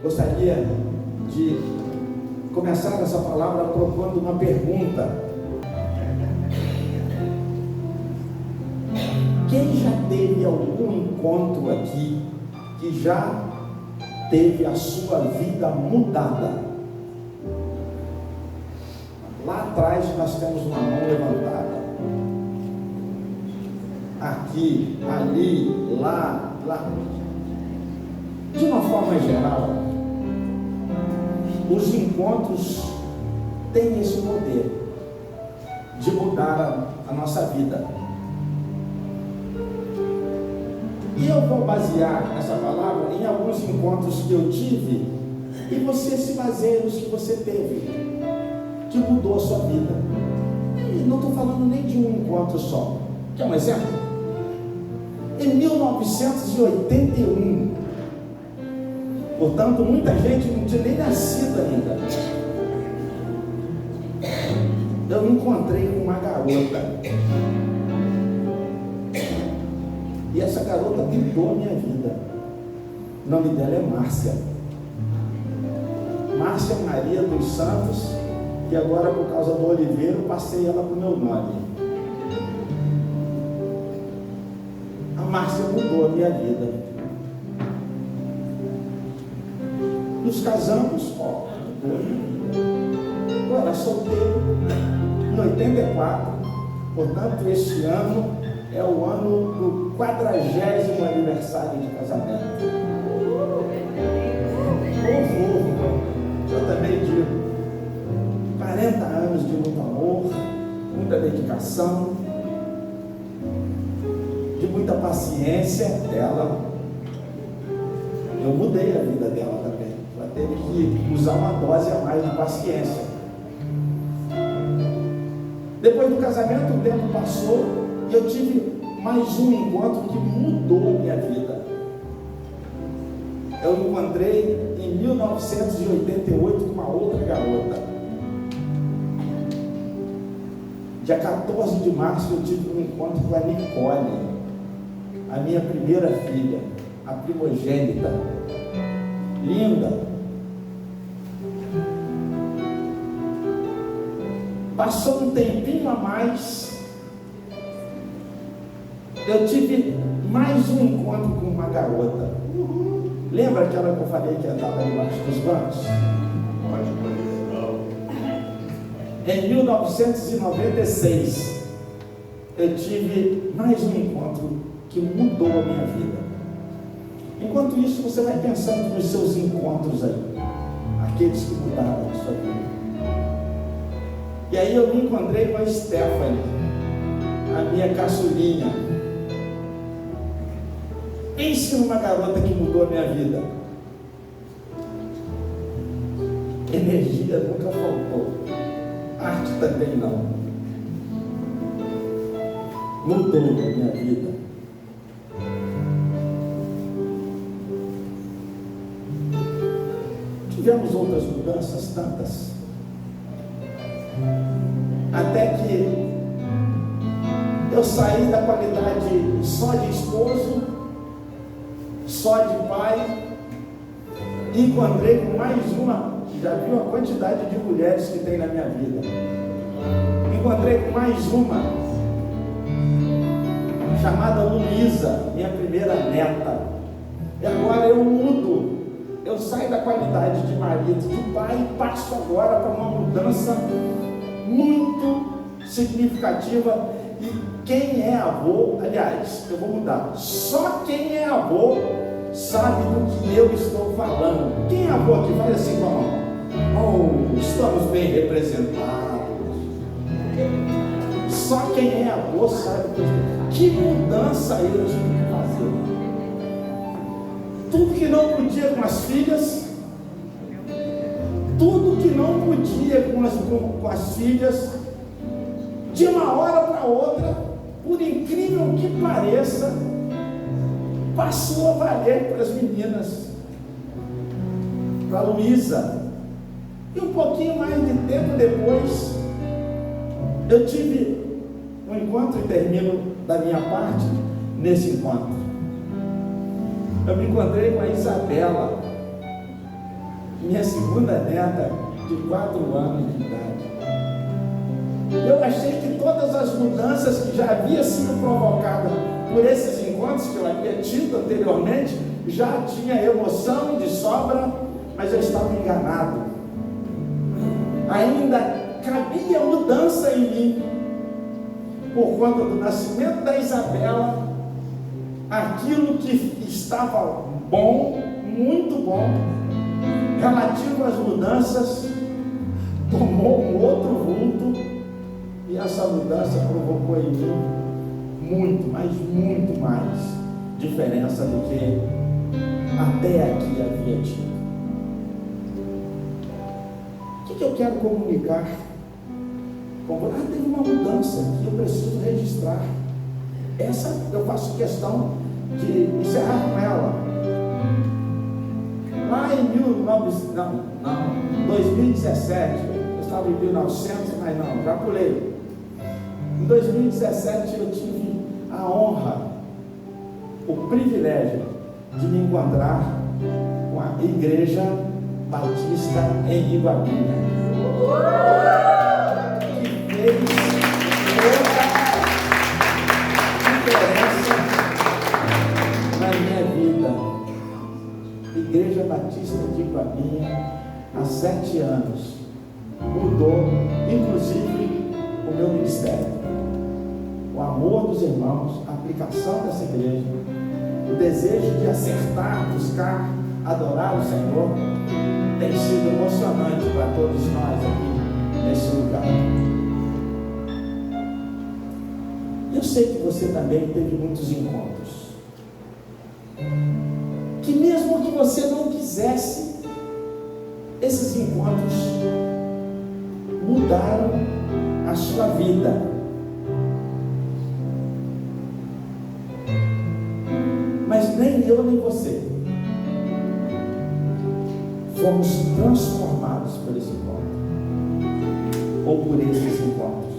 Gostaria de começar essa palavra propondo uma pergunta. Quem já teve algum encontro aqui que já teve a sua vida mudada? Lá atrás nós temos uma mão levantada. Aqui, ali, lá. De uma forma geral, os encontros têm esse poder de mudar a nossa vida. E eu vou basear essa palavra em alguns encontros que eu tive, e você se baseia nos que você teve, que mudou a sua vida. E não estou falando nem de um encontro só. Quer um exemplo? Em 1981, portanto, muita gente não tinha nem nascido ainda, eu me encontrei com uma garota. E essa garota mudou a minha vida. O nome dela é Márcia. Márcia Maria dos Santos, que agora, por causa do Oliveira, eu passei ela para o meu nome. A Márcia mudou a minha vida. Nos casamos, mudou a minha vida. Eu era solteiro, em 84, portanto, este ano é o ano do 40º aniversário de casamento. Eu também digo, 40 anos de muito amor, muita dedicação, de muita paciência dela. Eu mudei a vida dela também. Ela teve que usar uma dose a mais de paciência. Depois do casamento, o tempo passou e eu tive mais um encontro que mudou a minha vida. Eu me encontrei em 1988 com uma outra garota. Dia 14 de março eu tive um encontro com a Nicole, a minha primeira filha, a primogênita, linda. Passou um tempinho a mais, eu tive mais um encontro com uma garota. Lembra aquela que eu falei que andava debaixo dos bancos? Em 1996, eu tive mais um encontro que mudou a minha vida. Enquanto isso, você vai pensando nos seus encontros aí, aqueles que mudaram a sua vida. E aí eu me encontrei com a Stephanie, a minha caçulinha. Pense numa garota que mudou a minha vida. Energia nunca faltou, arte também não. Mudou a minha vida. Tivemos outras mudanças, tantas, até que eu saí da qualidade só de esposo, só de pai, e encontrei com mais uma. Já viu a quantidade de mulheres que tem na minha vida? Encontrei com mais uma, chamada Luísa, minha primeira neta. E agora eu mudo. Eu saio da qualidade de marido, de pai, e passo agora para uma mudança muito significativa. E quem é avô, aliás, eu vou mudar. Só quem é avô sabe do que eu estou falando. Quem é avô aqui? Faz assim com a mão. Oh, estamos bem representados. Só quem é avô sabe que mudança eu tive que fazer. Tudo que não podia com as filhas, tudo que não podia com as filhas, de uma hora para outra, por incrível que pareça, passou a valer para as meninas, para a Luísa. E um pouquinho mais de tempo depois, eu tive um encontro e termino da minha parte nesse encontro. Eu me encontrei com a Isabela, minha segunda neta de 4 anos de idade. Eu achei que todas as mudanças que já haviam sido provocadas por esses encontros que eu havia tido anteriormente, já tinha emoção de sobra, mas eu estava enganado. Ainda cabia mudança em mim, por conta do nascimento da Isabela. Aquilo que estava bom, muito bom, relativo às mudanças, tomou um outro vulto, e essa mudança provocou em mim muito, mas muito mais diferença do que até aqui havia tido. O que eu quero comunicar? Teve uma mudança que eu preciso registrar. Essa eu faço questão de encerrar com ela. Lá em 2017, eu estava em 1900, mas não, já pulei. Em 2017 eu tive a honra, o privilégio de me encontrar com a Igreja Batista em Iguabinha, que fez toda a diferença na minha vida. Igreja Batista de Iguabinha, há 7 anos, mudou, inclusive, o meu ministério. O amor dos irmãos, a aplicação dessa igreja, o desejo de acertar, buscar, adorar o Senhor, tem sido emocionante para todos nós aqui nesse lugar. Eu sei que você também teve muitos encontros, que mesmo que você não quisesse, esses encontros mudaram a sua vida. Mas nem eu nem você fomos transformados por esse encontro, ou por esses encontros,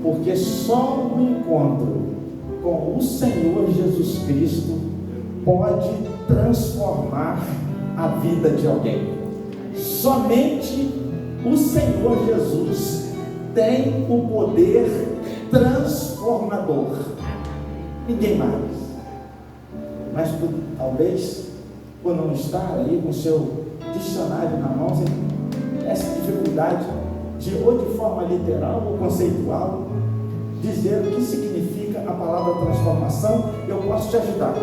porque só o encontro com o Senhor Jesus Cristo pode transformar a vida de alguém. Somente o Senhor Jesus tem o poder transformador, ninguém mais. Mas talvez, por não estar aí com o seu dicionário na mão, você tem essa dificuldade de, ou de forma literal ou conceitual, dizer o que significa a palavra transformação. Eu posso te ajudar.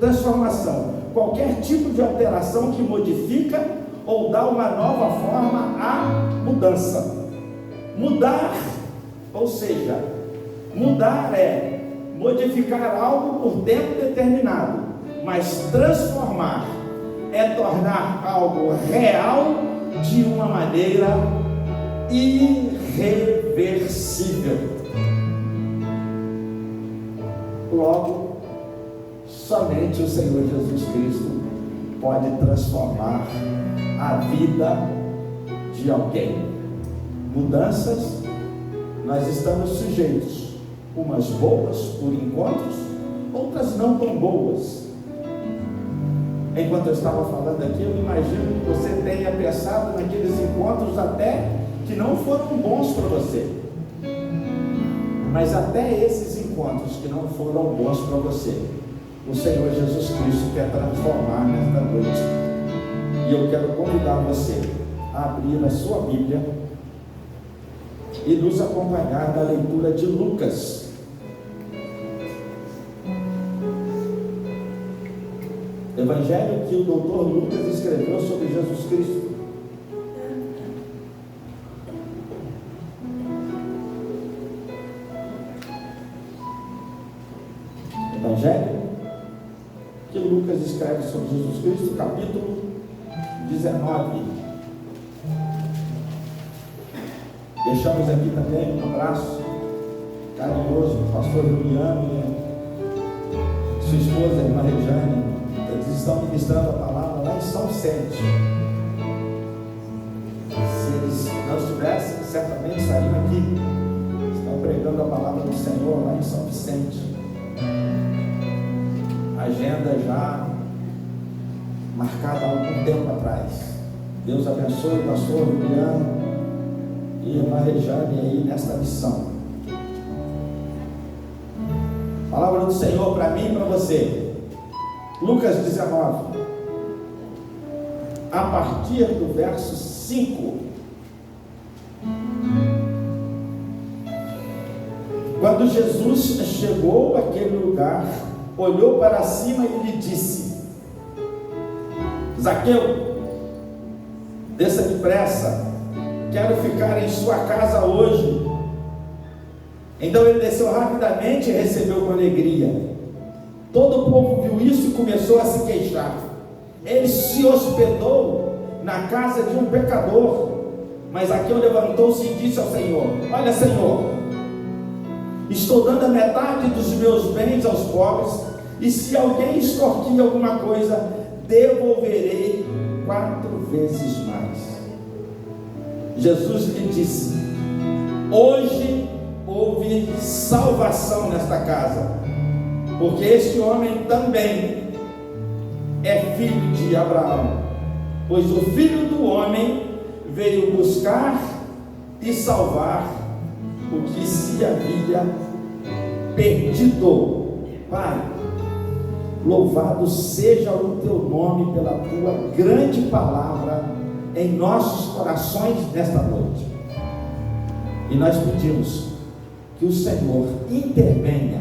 Transformação: qualquer tipo de alteração que modifica ou dá uma nova forma à mudança. Mudar, ou seja, mudar é modificar algo por tempo determinado, mas transformar é tornar algo real de uma maneira irreversível. Logo, somente o Senhor Jesus Cristo pode transformar a vida de alguém. Mudanças, nós estamos sujeitos, umas boas por encontros, outras não tão boas. Enquanto eu estava falando aqui, eu imagino que você tenha pensado naqueles encontros até que não foram bons para você. Mas até esses encontros que não foram bons para você, o Senhor Jesus Cristo quer transformar nesta noite. E eu quero convidar você a abrir a sua Bíblia e nos acompanhar na leitura de Lucas. Evangelho que o doutor Lucas escreveu sobre Jesus Cristo. Evangelho que Lucas escreve sobre Jesus Cristo, capítulo 19. Deixamos aqui também um abraço carinhoso do pastor Juliano e sua esposa, a irmã Rejane. Eles estão ministrando a palavra lá em São Vicente. Se eles não estivessem, certamente estariam aqui. Estão pregando a palavra do Senhor lá em São Vicente. Agenda já marcada há algum tempo atrás. Deus abençoe o pastor Juliano e a Rejane aí nesta missão. Palavra do Senhor para mim e para você. Lucas 19, a partir do verso 5. Quando Jesus chegou àquele lugar, olhou para cima e lhe disse: Zaqueu, desça depressa, quero ficar em sua casa hoje. Então ele desceu rapidamente e recebeu com alegria. Todo o povo viu isso e começou a se queixar. Ele se hospedou na casa de um pecador. Mas Zaqueu levantou-se e disse ao Senhor: Olha, Senhor, estou dando a metade dos meus bens aos pobres, e se alguém extorquir alguma coisa, devolverei 4 vezes mais. Jesus lhe disse: Hoje houve salvação nesta casa, porque este homem também é filho de Abraão, pois o Filho do Homem veio buscar e salvar o que se havia perdido. Pai, louvado seja o teu nome pela tua grande palavra em nossos corações nesta noite. E nós pedimos que o Senhor intervenha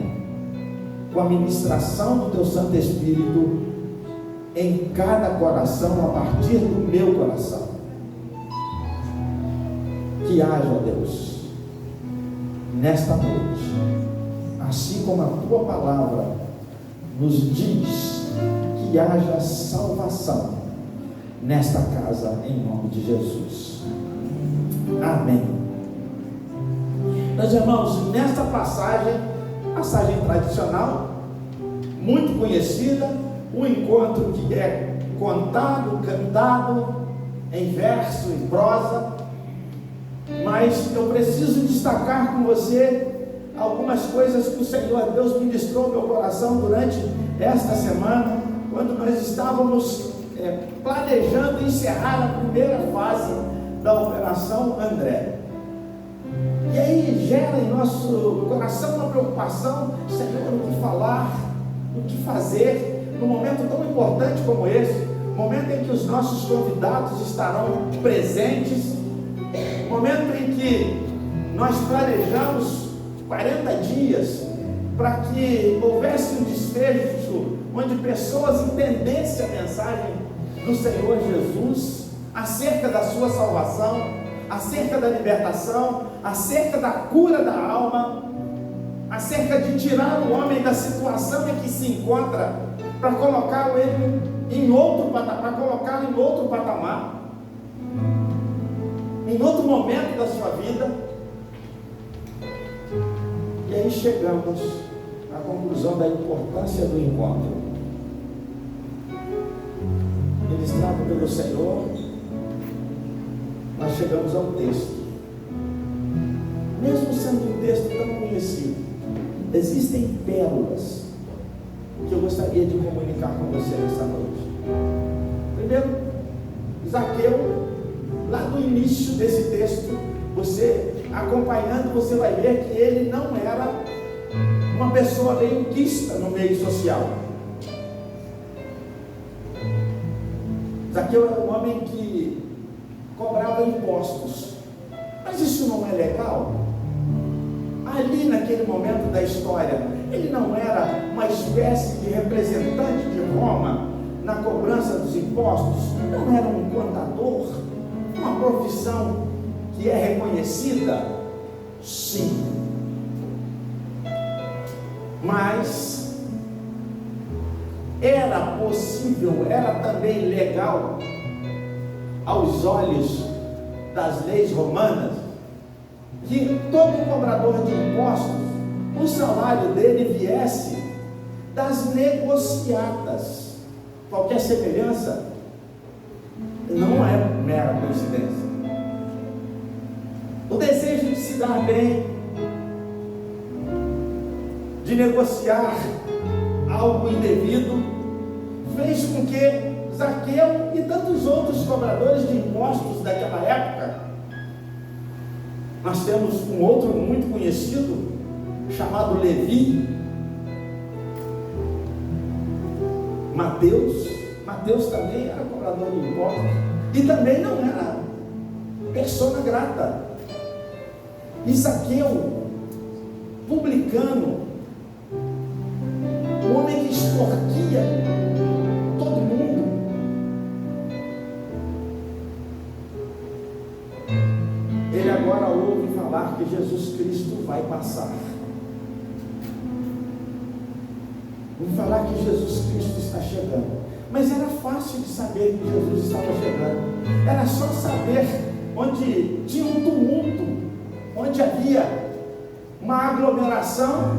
com a ministração do teu Santo Espírito em cada coração, a partir do meu coração. Que haja, ó Deus, nesta noite, assim como a tua palavra nos diz, que haja salvação nesta casa, em nome de Jesus. Amém. Meus irmãos, nesta passagem tradicional, muito conhecida, um encontro que é contado, cantado, em verso, em prosa, mas eu preciso destacar com você algumas coisas que o Senhor Deus ministrou no meu coração durante esta semana, quando nós estávamos planejando encerrar a primeira fase da Operação André. E aí gera em nosso coração uma preocupação: Senhor, o que falar, o que fazer, num momento tão importante como esse, momento em que os nossos convidados estarão presentes, momento em que nós planejamos 40 dias para que houvesse um desfecho onde pessoas entendessem a mensagem do Senhor Jesus acerca da sua salvação, acerca da libertação, acerca da cura da alma, acerca de tirar o homem da situação em que se encontra, para colocá-lo em outro patamar, em outro momento da sua vida. E aí chegamos à conclusão da importância do encontro, ministrado pelo Senhor. Nós chegamos ao texto, mesmo sendo um texto tão conhecido, existem pérolas que eu gostaria de comunicar com você nessa noite. Primeiro, Zaqueu, lá no início desse texto, você acompanhando, você vai ver que ele não era uma pessoa benquista no meio social. Zaqueu era um homem que cobrava impostos, mas isso não é legal. Ali naquele momento da história, ele não era uma espécie de representante de Roma na cobrança dos impostos, não era um contador, uma profissão que é reconhecida, sim, mas era possível, era também legal aos olhos das leis romanas que todo cobrador de impostos, o salário dele viesse das negociatas. Qualquer semelhança não é mera coincidência. O desejo de se dar bem, de negociar algo indevido, fez com que Zaqueu e tantos outros cobradores de impostos daquela época. Nós temos um outro muito conhecido, chamado Levi. Mateus também era cobrador de impostos e também não era persona grata. E Zaqueu, publicano, um homem que extorquia todo mundo, ele agora ouve falar que Jesus Cristo vai passar. Ouve falar que Jesus Cristo está chegando. Mas era fácil de saber que Jesus estava chegando. Era só saber onde tinha um tumulto, onde havia uma aglomeração,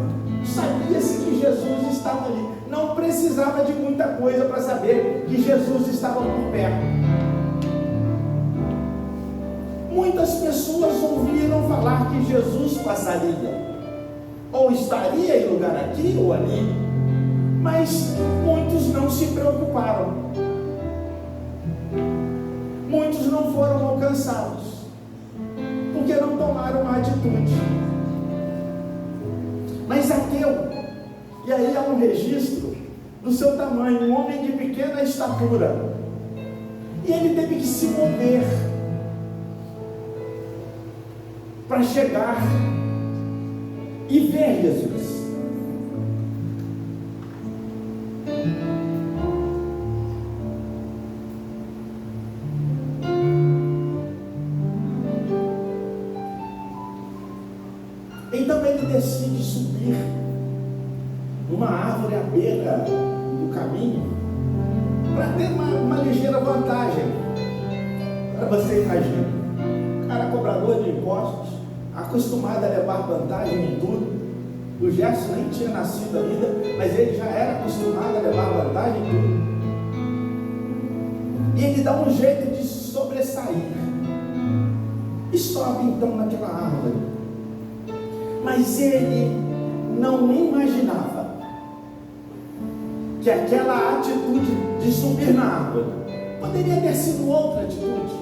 sabia-se que Jesus estava ali. Não precisava de muita coisa para saber que Jesus estava por perto. Muitas pessoas ouviram falar que Jesus passaria, ou estaria em lugar aqui ou ali, mas muitos não se preocuparam, muitos não foram alcançados, porque não tomaram uma atitude. Mas Zaqueu, e aí há um registro do seu tamanho, um homem de pequena estatura, e ele teve que se mover para chegar e ver Jesus. Então ele decide subir numa árvore à beira do caminho para ter uma ligeira vantagem. Para você imaginar, o cara cobrador de impostos, acostumado a levar vantagem em tudo. O Gerson nem tinha nascido ainda, mas ele já era acostumado a levar vantagem em tudo. E ele dá um jeito de sobressair e sobe então naquela árvore. Mas ele não imaginava que aquela atitude de subir na árvore poderia ter sido outra atitude.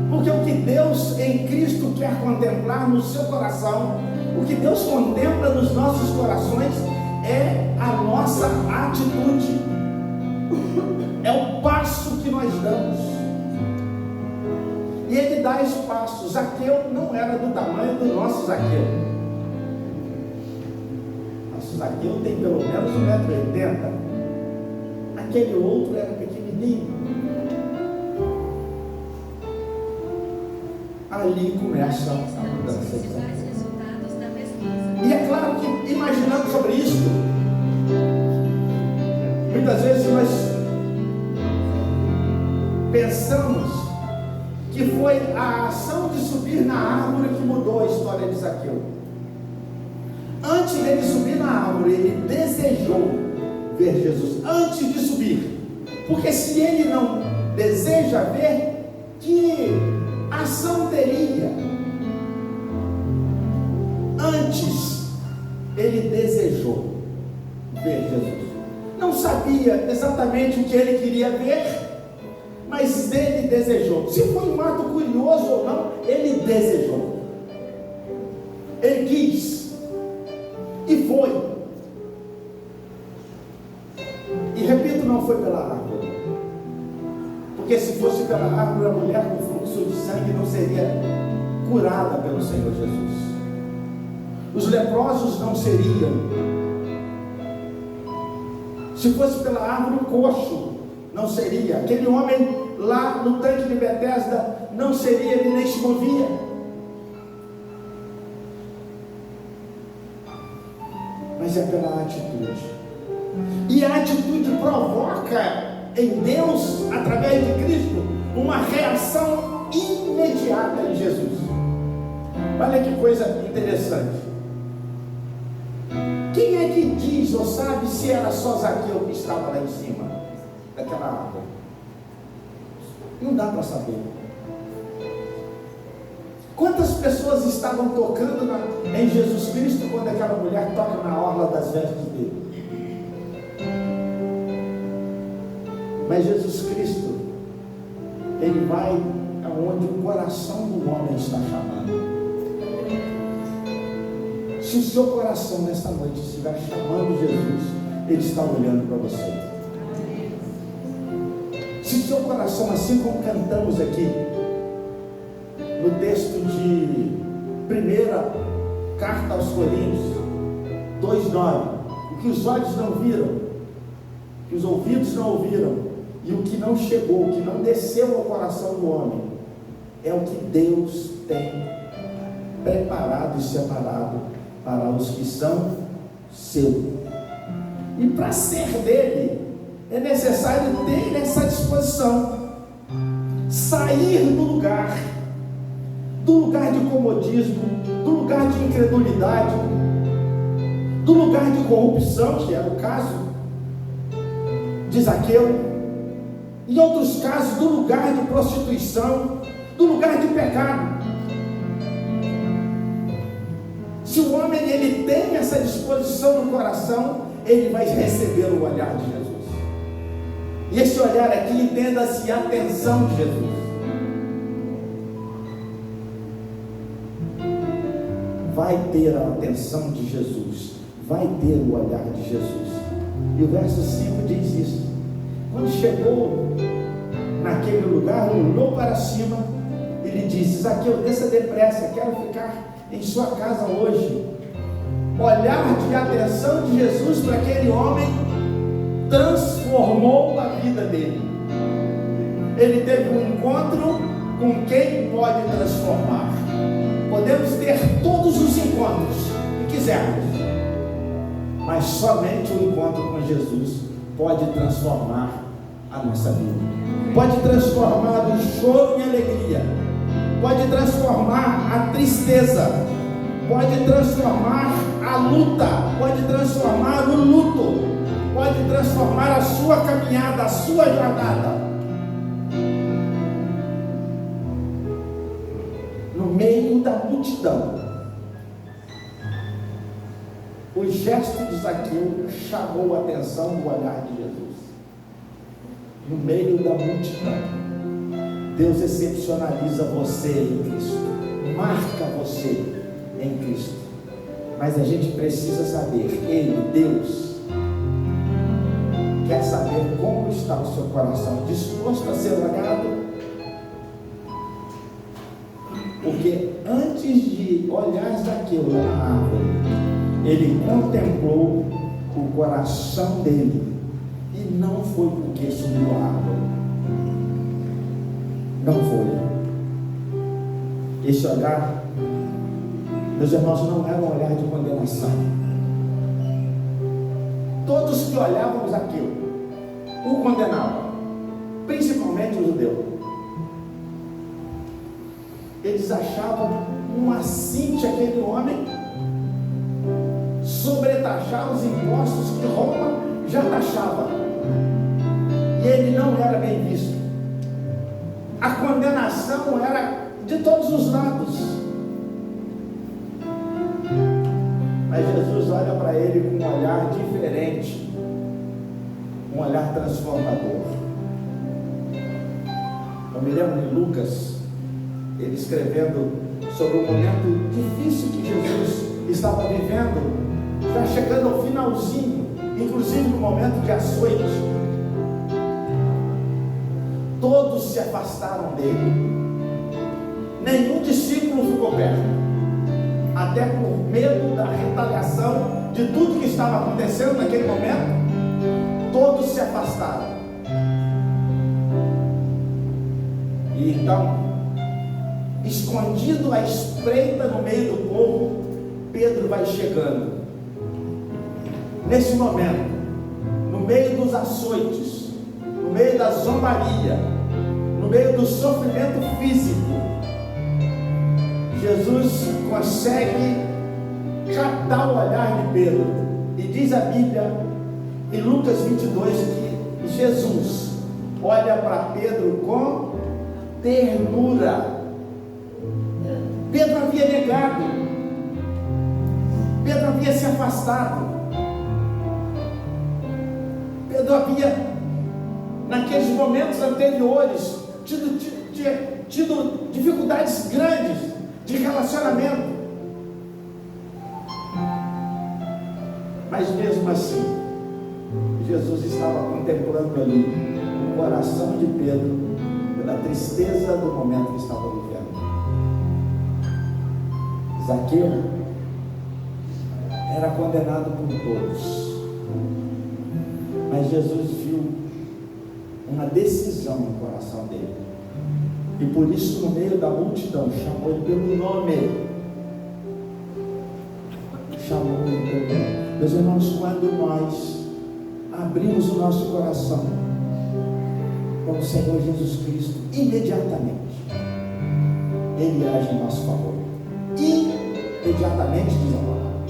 Porque o que Deus em Cristo quer contemplar no seu coração, o que Deus contempla nos nossos corações é a nossa atitude, é o passo que nós damos. E ele dá espaço. Zaqueu não era do tamanho do nosso Zaqueu. Nosso Zaqueu tem pelo menos 1,80 m. Aquele outro era pequenininho. Ali começa a mudança. E é claro que, imaginando sobre isso, muitas vezes nós pensamos que foi a ação de subir na árvore que mudou a história de Zaqueu. Antes dele subir na árvore, ele desejou ver Jesus, antes de subir. Porque se ele não deseja ver, que ação teria? Antes, ele desejou ver Jesus. Não sabia exatamente o que ele queria ver, mas ele desejou. Se foi um ato curioso ou não, ele desejou. Ele quis. E foi. E repito, não foi pela árvore. Porque se fosse pela árvore, a mulher com fluxo de sangue não seria curada pelo Senhor Jesus. Os leprosos não seriam. Se fosse pela árvore, o coxo não seria. Aquele homem lá no tanque de Betesda não seria, ele nem se movia. Mas é pela atitude. E a atitude provoca em Deus, através de Cristo, uma reação imediata em Jesus. Olha que coisa interessante. Quem é que diz ou sabe se era só Zaqueu que estava lá em cima daquela árvore? Não dá para saber. Quantas pessoas estavam tocando em Jesus Cristo quando aquela mulher toca na orla das vestes dele? Mas Jesus Cristo, Ele vai aonde o coração do homem está chamando. Se o seu coração nessa noite estiver chamando Jesus, Ele está olhando para você. Se o seu coração, assim como cantamos aqui, no texto de 1ª Carta aos Coríntios 2:9, o que os olhos não viram, o que os ouvidos não ouviram, e o que não chegou, o que não desceu ao coração do homem, é o que Deus tem preparado e separado para os que são seus. E para ser dele, é necessário ter essa disposição, sair do lugar de comodismo, do lugar de incredulidade, do lugar de corrupção, que era o caso de Zaqueu, em outros casos, do lugar de prostituição, do lugar de pecado. Se o homem ele tem essa disposição no coração, ele vai receber o olhar de Jesus. E esse olhar aqui, entenda-se a atenção de Jesus. Vai ter a atenção de Jesus, vai ter o olhar de Jesus. E o verso 5 diz isso. Quando chegou naquele lugar, olhou para cima, ele disse: Zaqueu, desça depressa, quero ficar em sua casa hoje. Olhar de atenção de Jesus para aquele homem transformou a vida dele. Ele teve um encontro com quem pode transformar. Podemos ter todos os encontros que quisermos, mas somente o encontro com Jesus pode transformar a nossa vida. Pode transformar o choro em alegria, pode transformar a tristeza, pode transformar a luta, pode transformar o luto, pode transformar a sua caminhada, a sua jornada. No meio da multidão, o gesto de Zaqueu chamou a atenção do olhar de Jesus. No meio da multidão, Deus excepcionaliza você em Cristo, marca você em Cristo. Mas a gente precisa saber, Ele, Deus, quer saber como está o seu coração, disposto a ser olhado. Porque antes de olhar Zaqueu lá na árvore, ele contemplou o coração dele, e não foi porque subiu a árvore, não foi. Esse olhar, meus irmãos, não era um olhar de condenação. Todos que olhavam Zaqueu o condenavam, principalmente o judeu. Eles achavam um assinte aquele homem sobretaxar os impostos que Roma já taxava, e ele não era bem visto. A condenação era de todos os lados, mas Jesus olha para ele com um olhar diferente, um olhar transformador. Eu me lembro de Lucas, ele escrevendo sobre o momento difícil que Jesus estava vivendo, já chegando ao finalzinho, inclusive no momento de açoite. Todos se afastaram dele, nenhum discípulo ficou perto, até por medo da retaliação de tudo que estava acontecendo naquele momento. Todos se afastaram. E então, escondido à espreita no meio do povo, Pedro vai chegando. Nesse momento, no meio dos açoites, no meio da zombaria, no meio do sofrimento físico, Jesus consegue captar o olhar de Pedro. E diz a Bíblia, em Lucas 22, que Jesus olha para Pedro com ternura. Pedro havia negado, Pedro havia se afastado, Pedro havia naqueles momentos anteriores, tido dificuldades grandes de relacionamento. Mas mesmo assim, Jesus estava contemplando ali o coração de Pedro pela tristeza do momento que estava vivendo. Zaqueu era condenado por todos, mas Jesus viu uma decisão no coração dele, e por isso, no meio da multidão, chamou ele pelo nome. Chamou ele pelo nome. Meus irmãos, quando nós abrimos o nosso coração para o Senhor Jesus Cristo, imediatamente Ele age em nosso favor. Imediatamente, diz a palavra.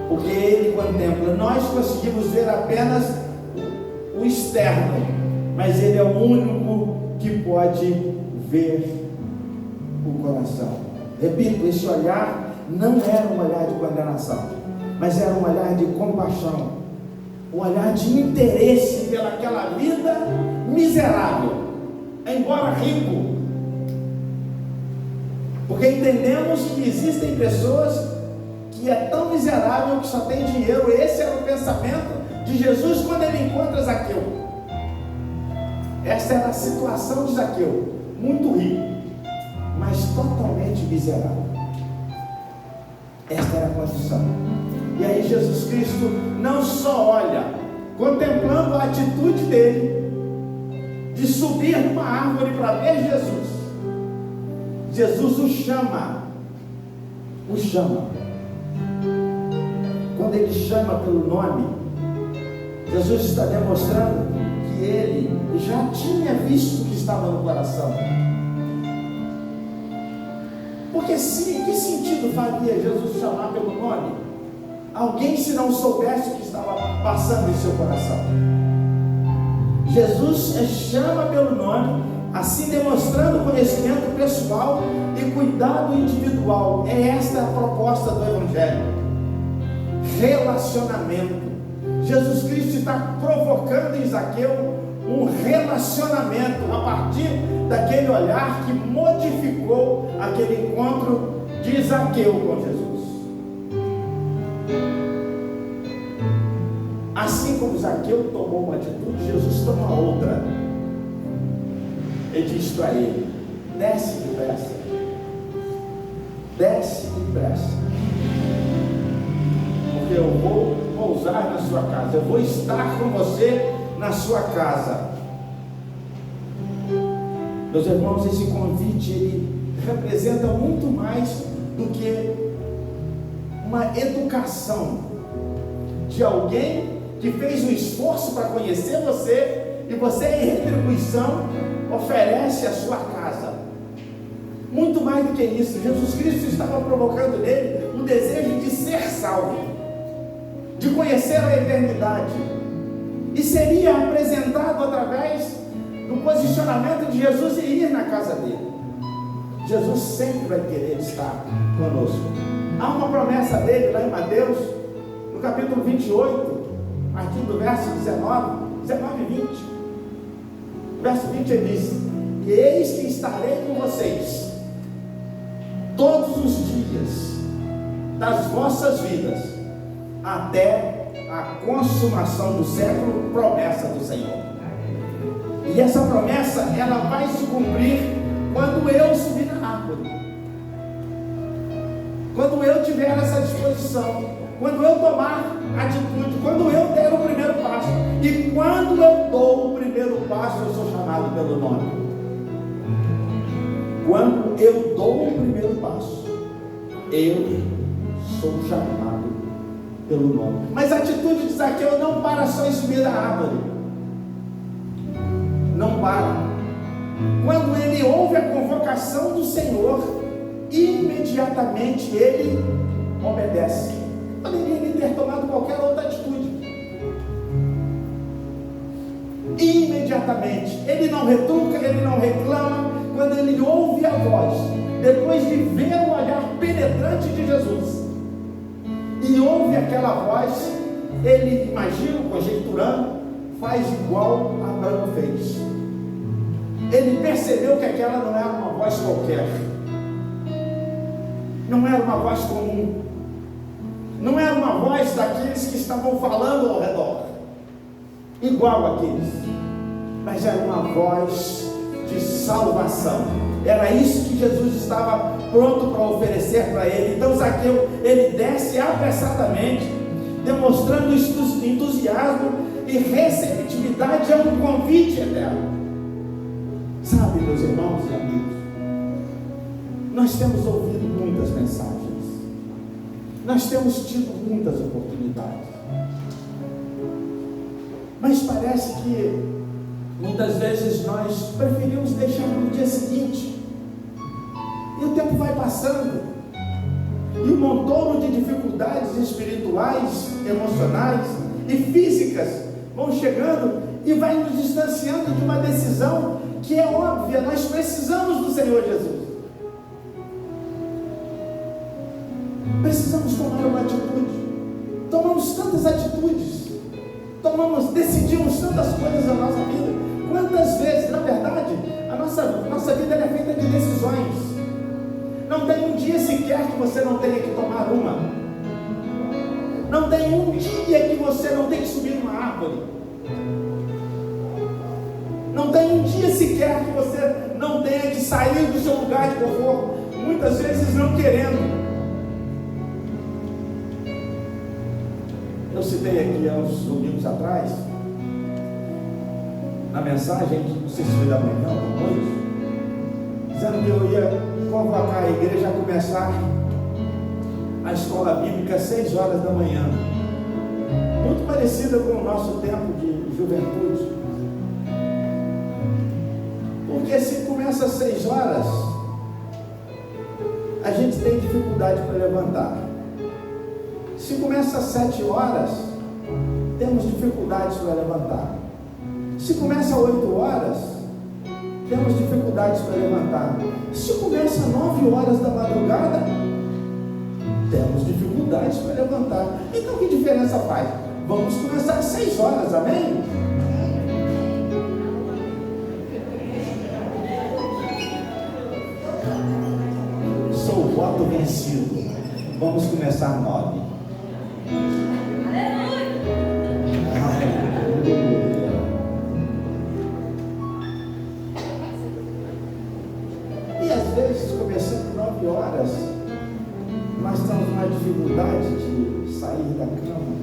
Porque Ele contempla. Nós conseguimos ver apenas o externo, mas Ele é o único que pode ver o coração. Repito, esse olhar não era um olhar de condenação, mas era um olhar de compaixão, um olhar de interesse pelaquela vida miserável, embora rico, porque entendemos que existem pessoas que é tão miserável que só tem dinheiro. Esse era o pensamento de Jesus quando ele encontra Zaqueu. Essa era a situação de Zaqueu, muito rico, mas totalmente miserável. Esta era a condição. E aí Jesus Cristo não só olha, contemplando a atitude dele de subir numa árvore para ver Jesus. Jesus o chama. Quando ele chama pelo nome, Jesus está demonstrando que ele já tinha visto o que estava no coração. Porque que sentido faria Jesus chamar pelo nome alguém se não soubesse o que estava passando em seu coração? Jesus chama pelo nome, assim demonstrando conhecimento pessoal e cuidado individual. É esta a proposta do Evangelho: relacionamento. Jesus Cristo está provocando em Zaqueu um relacionamento a partir daquele olhar que modificou aquele encontro de Zaqueu com Jesus. Assim como Zaqueu tomou uma atitude, Jesus toma outra. Ele diz para ele: desce depressa, porque eu vou pousar na sua casa, eu vou estar com você na sua casa. Meus irmãos, esse convite ele representa muito mais do que uma educação de alguém que fez um esforço para conhecer você, e você, em retribuição, oferece a sua casa. Muito mais do que isso, Jesus Cristo estava provocando nele o desejo de ser salvo, de conhecer a eternidade, e seria apresentado através do posicionamento de Jesus e ir na casa dele. Jesus sempre vai querer estar conosco. Há uma promessa dele lá em Mateus, no capítulo 28, a partir do verso 19 e 20. Verso 20 ele diz: e eis que estarei com vocês todos os dias das vossas vidas, até a consumação do século, promessa do Senhor. E essa promessa, ela vai se cumprir quando eu subir na árvore, quando eu tiver essa disposição, quando eu tomar atitude, quando eu der o primeiro passo. E quando eu dou o primeiro passo, eu sou chamado pelo nome. Quando eu dou o primeiro passo, eu sou chamado pelo nome. Mas a atitude de Zaqueu não para só em subir da árvore. Não para. Quando ele ouve a convocação do Senhor, imediatamente ele obedece. Poderia ele ter tomado qualquer outra atitude. Imediatamente, ele não retruca, ele não reclama. Quando ele ouve a voz, depois de ver o olhar penetrante de Jesus, e ouve aquela voz, ele, imagina, conjecturando, faz igual Abraão fez. Ele percebeu que aquela não era uma voz qualquer, não era uma voz comum, não era uma voz daqueles que estavam falando ao redor, igual aqueles, mas era uma voz de salvação. Era isso que Jesus estava pronto para oferecer para ele. Então Zaqueu, ele desce apressadamente, demonstrando entusiasmo e receptividade a um convite eterno. Sabe, meus irmãos e amigos, nós temos ouvido muitas mensagens, nós temos tido muitas oportunidades, mas parece que muitas vezes nós preferimos deixar no dia seguinte, e o tempo vai passando, e um montão de dificuldades espirituais, emocionais e físicas vão chegando e vai nos distanciando de uma decisão que é óbvia. Nós precisamos do Senhor Jesus, precisamos tomar uma atitude. Tomamos tantas atitudes, decidimos tantas coisas na nossa vida. Quantas vezes, na verdade, a nossa vida é feita de decisões. Não tem um dia sequer que você não tenha que tomar uma. Não tem um dia que você não tenha que subir numa árvore. Não tem um dia sequer que você não tenha que sair do seu lugar de conforto, muitas vezes não querendo. Eu citei aqui há uns domingos atrás, na mensagem, não sei se foi da manhã ou da noite, dizendo que eu ia convocar a igreja a começar a escola bíblica às 6 horas da manhã, muito parecida com o nosso tempo de juventude, porque se começa às 6 horas, a gente tem dificuldade para levantar. Se começa às 7 horas, temos dificuldades para levantar. Se começa às 8 horas, temos dificuldades para levantar. Se começa às 9 horas da madrugada, temos dificuldades para levantar. Então que diferença faz? Vamos começar às 6 horas, amém? Sou o voto vencido. Vamos começar às 9. E às vezes, começando 9 horas, nós temos uma dificuldade de sair da cama.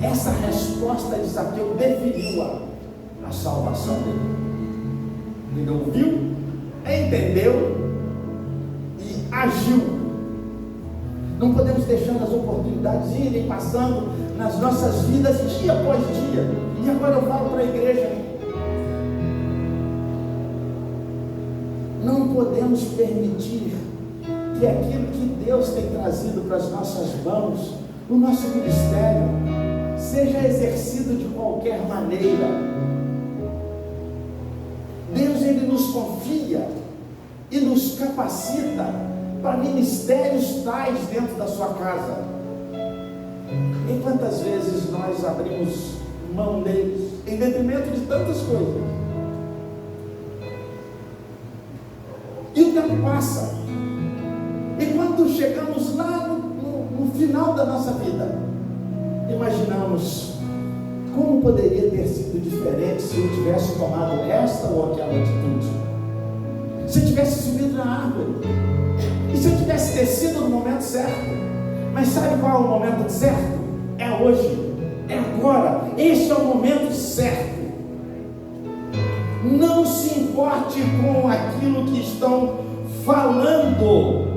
Essa resposta de Zaqueu definiu a salvação dele. Ele ouviu, entendeu e agiu. Não podemos deixar as oportunidades irem passando nas nossas vidas dia após dia. E agora eu falo para a igreja: não podemos permitir que aquilo que Deus tem trazido para as nossas mãos, o nosso ministério, seja exercido de qualquer maneira. Deus, Ele nos confia e nos capacita para ministérios tais dentro da sua casa. E quantas vezes nós abrimos mão deles em detrimento de tantas coisas? E o tempo passa. E quando chegamos lá no final da nossa vida, imaginamos como poderia ter sido diferente se eu tivesse tomado esta ou aquela atitude, se eu tivesse subido na árvore, e se eu tivesse descido no momento certo. Mas sabe qual é o momento certo? É hoje, é agora. Este é o momento certo. Não se importe com aquilo que estão falando,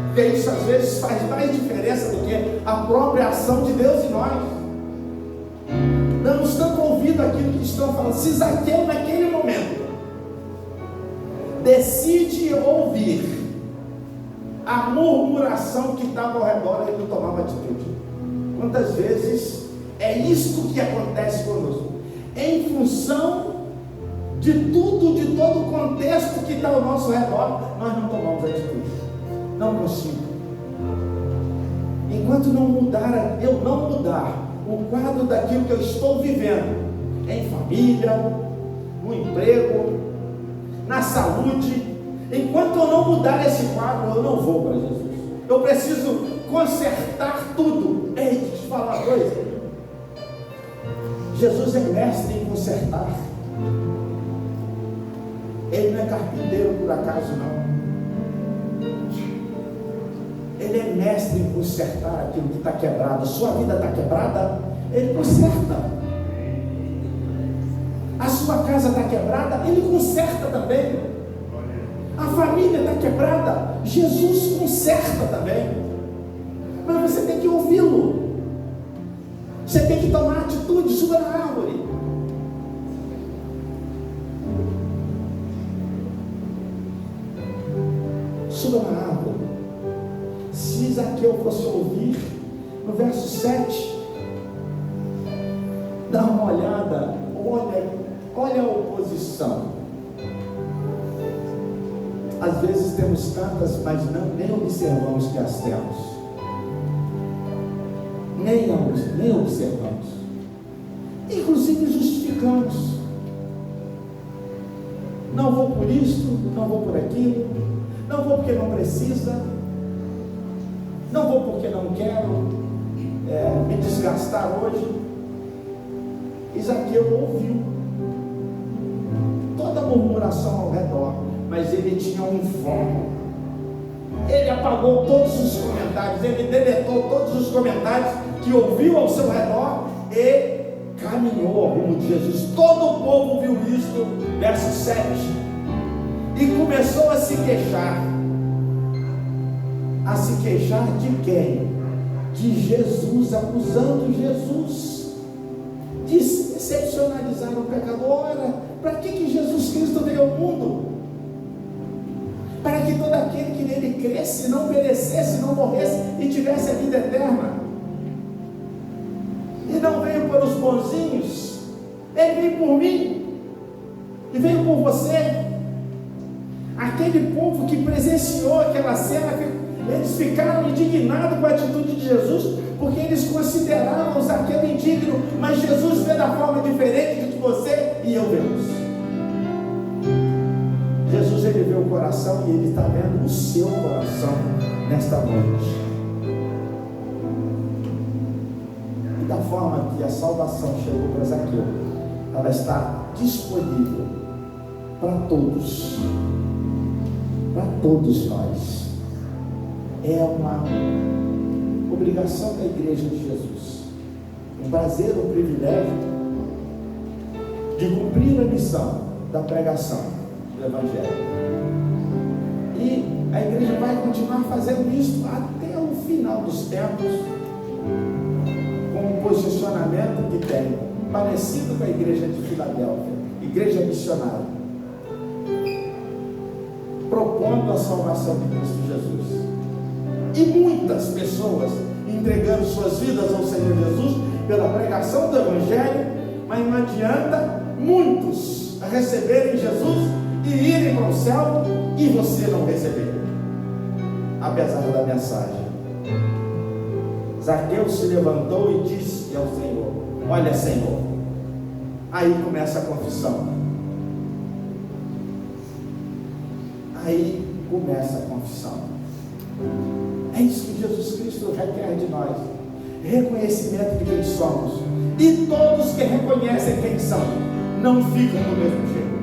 porque isso às vezes faz mais diferença do que a própria ação de Deus em nós. Damos tanto ouvido àquilo que estão falando. Se Zaqueu naquele momento decide ouvir a murmuração que estava ao redor, ele não tomava atitude. Quantas vezes é isto que acontece conosco? Em função de tudo, de todo o contexto que está ao nosso redor, nós não tomamos atitude. Não consigo. enquanto eu não mudar o quadro daquilo que eu estou vivendo, em família, no emprego, na saúde, enquanto eu não mudar esse quadro, eu não vou para Jesus. Eu preciso consertar tudo. Ei, deixa eu te falar uma coisa. Jesus é mestre em consertar. Ele não é carpinteiro por acaso, não. Ele é mestre em consertar aquilo que está quebrado. Sua vida está quebrada, Ele conserta. A sua casa está quebrada, Ele conserta também. A família está quebrada, Jesus conserta também. Mas você tem que ouvi-lo. Você tem que tomar atitude, suba na árvore. Suba na árvore. Se Zaqueu fosse ouvir, no verso 7, dá uma olhada, olha a oposição. Às vezes temos tantas, mas nem observamos que as temos. Nem observamos. Inclusive justificamos. Não vou por isto, não vou por aquilo, não vou porque não precisa, não vou porque não quero me desgastar hoje. Zaqueu ouviu toda a murmuração ao redor, mas ele tinha um foco. Ele apagou todos os comentários, ele deletou todos os comentários que ouviu ao seu redor e caminhou ao rumo de Jesus. Todo o povo viu isso, verso 7, e começou a se queixar. A se queixar de quem? De Jesus, acusando Jesus de excepcionalizar o pecador. Ora, para que Jesus Cristo veio ao mundo? Para que todo aquele que nele cresce, não perecesse, não morresse e tivesse a vida eterna. E não veio para os bonzinhos, Ele veio por mim, e veio por você. Aquele povo que presenciou aquela cena, eles ficaram indignados com a atitude de Jesus, porque eles consideravam Zaqueu indigno, mas Jesus vê da forma diferente do que você e eu vemos. Jesus, Ele vê o coração e Ele está vendo o seu coração nesta noite. E da forma que a salvação chegou para Zaqueu, ela está disponível para todos nós. É uma obrigação da igreja de Jesus, um prazer, um privilégio de cumprir a missão da pregação do Evangelho. E a igreja vai continuar fazendo isso até o final dos tempos, com um posicionamento que tem, parecido com a igreja de Filadélfia, igreja missionária, propondo a salvação de Cristo Jesus. E muitas pessoas entregando suas vidas ao Senhor Jesus pela pregação do Evangelho, mas não adianta muitos receberem Jesus e irem para o céu e você não receber, apesar da mensagem. Zaqueu se levantou e disse ao Senhor: olha, Senhor. Aí começa a confissão. Aí começa a confissão. É isso que Jesus Cristo requer de nós: reconhecimento de quem somos. E todos que reconhecem quem são não ficam do mesmo jeito.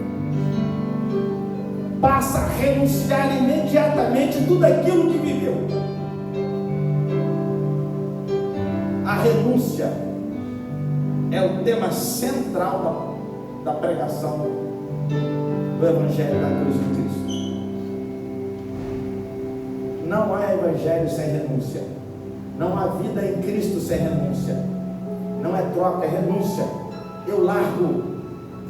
Passa a renunciar imediatamente tudo aquilo que viveu. A renúncia é o tema central da pregação do Evangelho da Cruz de Cristo. Não há Evangelho sem renúncia. Não há vida em Cristo sem renúncia. Não é troca, é renúncia. Eu largo.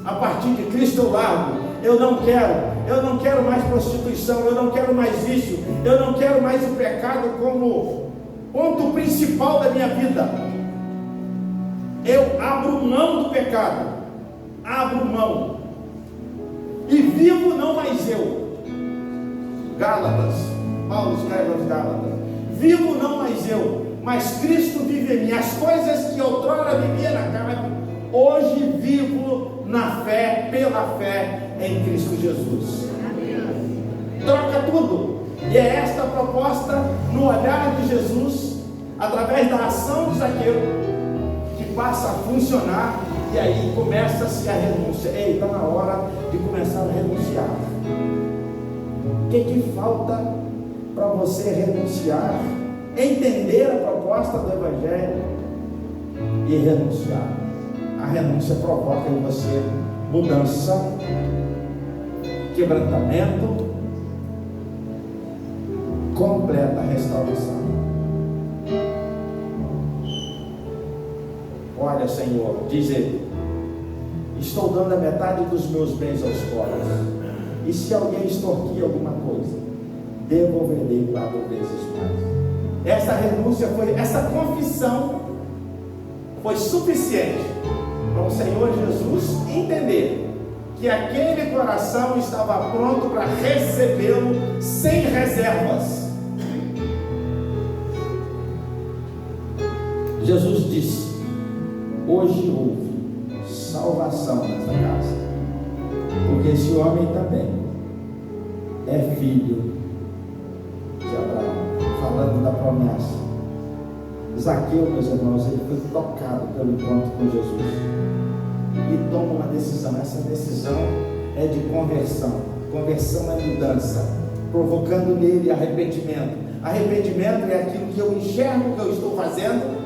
A partir de Cristo eu largo. Eu não quero mais prostituição, eu não quero mais vício, eu não quero mais o pecado como ponto principal da minha vida. Eu abro mão do pecado, abro mão, e vivo não mais eu. Gálatas, Paulo escreve aos Gálatas: vivo não mais eu, mas Cristo vive em mim. As coisas que outrora vivia na carne, hoje vivo na fé, pela fé em Cristo Jesus. Troca tudo. E é esta a proposta no olhar de Jesus, através da ação de Zaqueu, que passa a funcionar. E aí começa-se a renúncia. Ei, está na hora de começar a renunciar. O que falta para você renunciar? Entender a proposta do Evangelho e renunciar. A renúncia provoca em você mudança, quebrantamento, completa restauração. Olha, Senhor, diz ele, estou dando a metade dos meus bens aos pobres, e se alguém extorquir alguma coisa, devolverei 4 vezes mais. Essa renúncia essa confissão foi suficiente para o Senhor Jesus entender que aquele coração estava pronto para recebê-lo sem reservas. Jesus disse: hoje houve salvação nessa casa, porque esse homem também é filho de Abraão. Falando da promessa, Zaqueu, meus irmãos, ele foi tocado pelo encontro com Jesus e toma uma decisão. Essa decisão é de conversão. Conversão é mudança, provocando nele arrependimento. Arrependimento é aquilo que eu enxergo que eu estou fazendo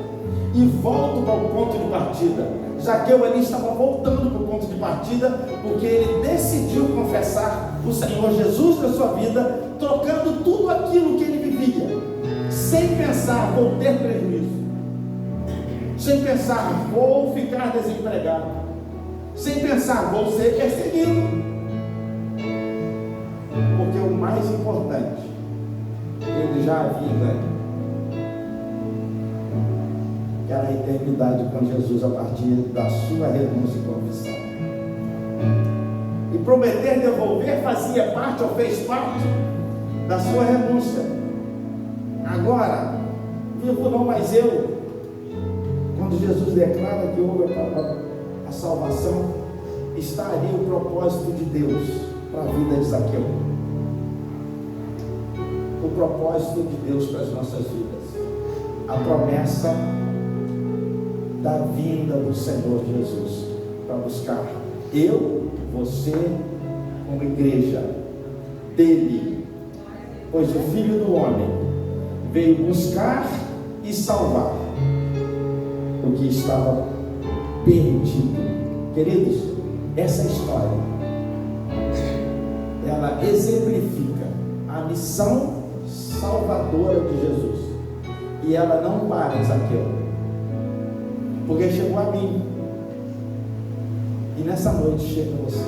e volto para o ponto de partida. Zaqueu ali estava voltando para o ponto de partida, porque ele decidiu confessar o Senhor Jesus na sua vida, trocando tudo aquilo que ele vivia, sem pensar, vou ter prejuízo, sem pensar, vou ficar desempregado, sem pensar, vou ser perseguido, porque o mais importante, ele já havia ganho, que era a eternidade com Jesus a partir da sua renúncia e confissão. E prometer devolver fazia parte ou fez parte da sua renúncia. Agora, vivo não mais eu. Quando Jesus declara que houve a salvação, está ali o propósito de Deus para a vida de Zaqueu. O propósito de Deus para as nossas vidas. A promessa da vinda do Senhor Jesus para buscar eu, você, como igreja dele, pois o Filho do Homem veio buscar e salvar o que estava perdido. Queridos, essa história ela exemplifica a missão salvadora de Jesus, e ela não para em Zaqueu, porque chegou a mim, e nessa noite chega a você.